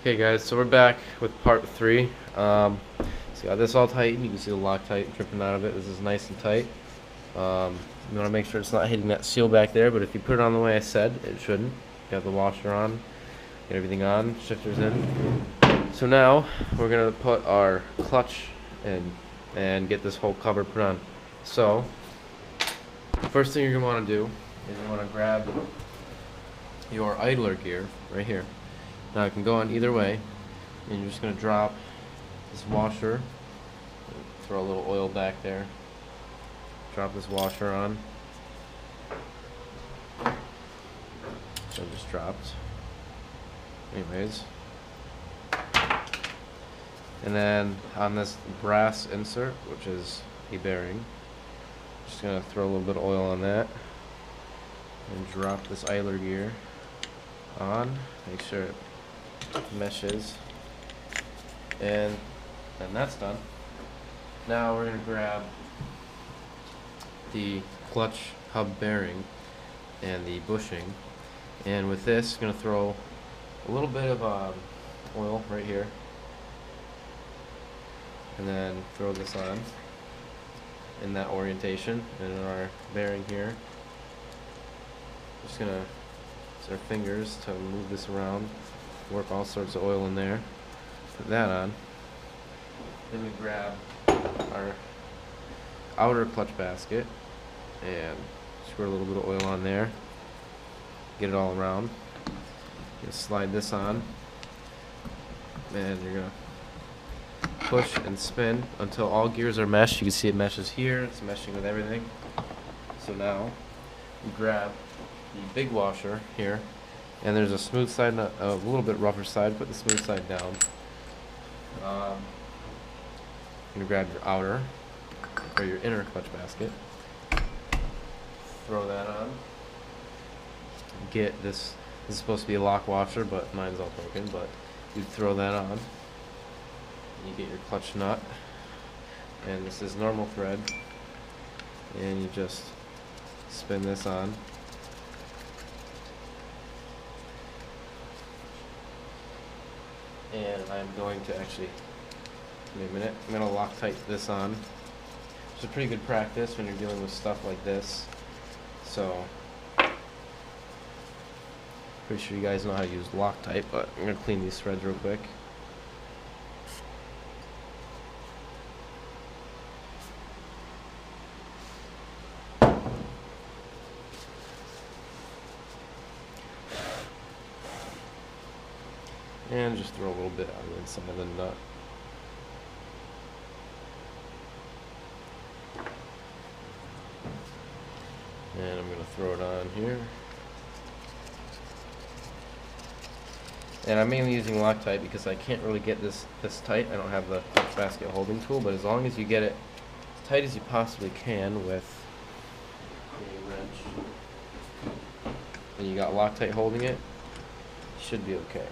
Okay guys, so we're back with part 3. So got this all tightened. You can see the Loctite dripping out of it. This is nice and tight. You want to make sure it's not hitting that seal back there, but if you put it on the way I said, it shouldn't. Got the washer on, get everything on, shifters in. So now we're going to put our clutch in and get this whole cover put on. So first thing you're going to want to do is you want to grab your idler gear right here. Now it can go on either way, and you're just going to drop this washer, throw a little oil back there, drop this washer on, so it just dropped. Anyways, and then on this brass insert, which is a bearing, just going to throw a little bit of oil on that, and drop this idler gear on, make sure it meshes, and then that's done. Now we're going to grab the clutch hub bearing and the bushing, and with this going to throw a little bit of oil right here, and then throw this on in that orientation, and our bearing here, just going to use our fingers to move this around, work all sorts of oil in there, put that on. Then we grab our outer clutch basket and squirt a little bit of oil on there, get it all around. You slide this on, and you're going to push and spin until all gears are meshed. You can see it meshes here, it's meshing with everything. So now you grab the big washer here, and there's a smooth side and a little bit rougher side. Put the smooth side down. You're going to grab your outer or your inner clutch basket, throw that on, get this. This is supposed to be a lock washer, but mine's all broken, but you throw that on, and you get your clutch nut, and this is normal thread, and you just spin this on. And I'm going to actually, give me a minute, I'm going to Loctite this on. It's a pretty good practice when you're dealing with stuff like this. So, pretty sure you guys know how to use Loctite, but I'm going to clean these threads real quick. And just throw a little bit on the inside of the nut. And I'm going to throw it on here. And I'm mainly using Loctite because I can't really get this tight. I don't have the clutch basket holding tool, but as long as you get it as tight as you possibly can with a wrench, and you got Loctite holding it, you should be okay.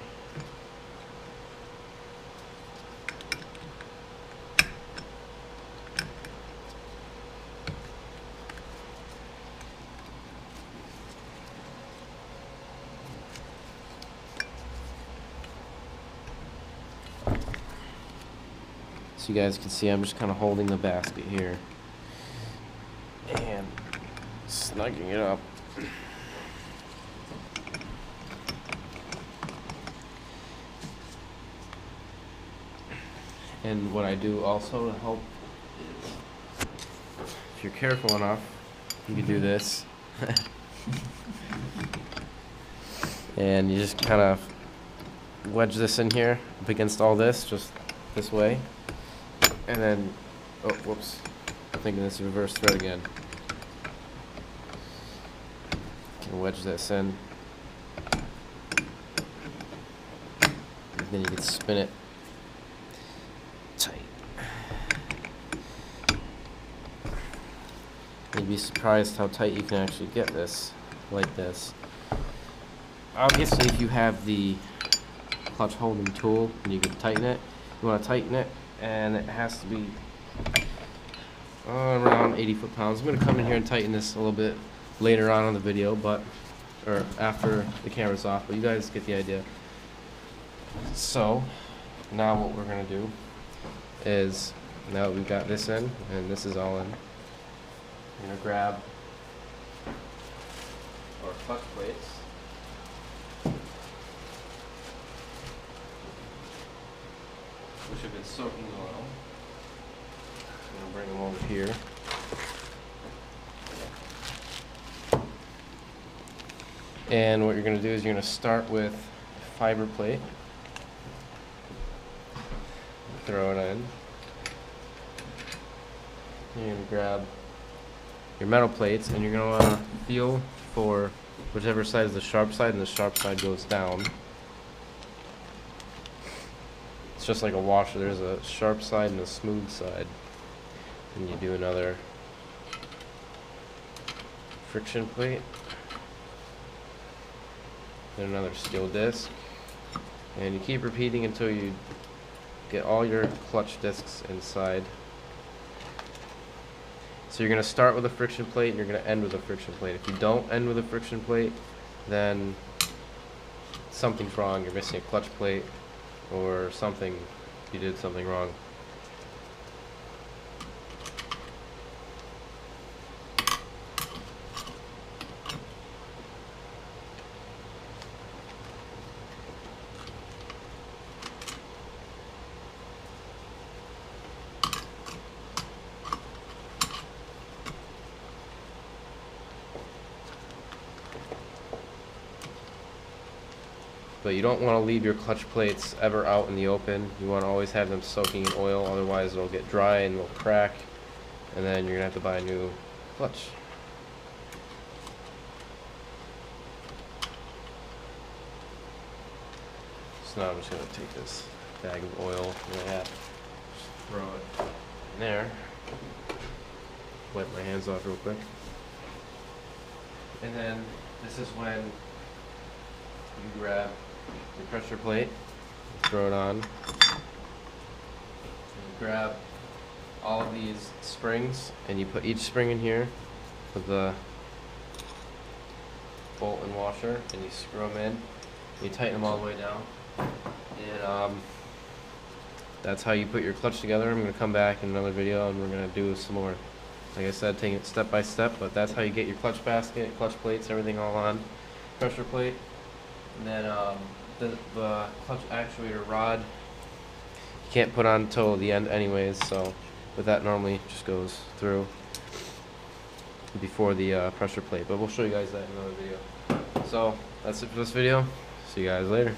So you guys can see I'm just kind of holding the basket here and snugging it up. And what I do also to help is, if you're careful enough, you can do this. And you just kind of wedge this in here up against all this, just this way. And then, oh, whoops, I'm thinking this is reverse thread again. And wedge this in. And then you can spin it tight. You'd be surprised how tight you can actually get this, like this. Obviously, if you have the clutch holding tool and you can tighten it, you want to tighten it, and it has to be around 80 foot-pounds. I'm going to come in here and tighten this a little bit later on in the video, but or after the camera's off, but you guys get the idea. So now what we're gonna do is, now that we've got this in and this is all in, we're gonna grab our clutch plates. Which have been soaking in oil. I'm gonna bring them over here. And what you're gonna do is you're gonna start with fiber plate. Throw it in. You're gonna grab your metal plates and you're gonna wanna feel for whichever side is the sharp side, and the sharp side goes down. It's just like a washer. There's a sharp side and a smooth side. And you do another friction plate. Then another steel disc. And you keep repeating until you get all your clutch discs inside. So you're going to start with a friction plate and you're going to end with a friction plate. If you don't end with a friction plate, then something's wrong. You're missing a clutch plate or something. You did something wrong. But you don't want to leave your clutch plates ever out in the open. You want to always have them soaking in oil, otherwise they'll get dry and they'll crack, and then you're going to have to buy a new clutch. So now I'm just going to take this bag of oil that I have, just throw it in there, wipe my hands off real quick, and then this is when you grab your pressure plate, throw it on, and grab all of these springs, and you put each spring in here with the bolt and washer, and you screw them in, and you tighten them all the way down, and that's how you put your clutch together. I'm going to come back in another video and we're going to do some more. Like I said, taking it step by step, but that's how you get your clutch basket, clutch plates, everything all on, pressure plate. And then the clutch actuator rod you can't put on until the end anyways, so with that normally just goes through before the pressure plate, but we'll show you guys that in another video. So that's it for this video. See you guys later.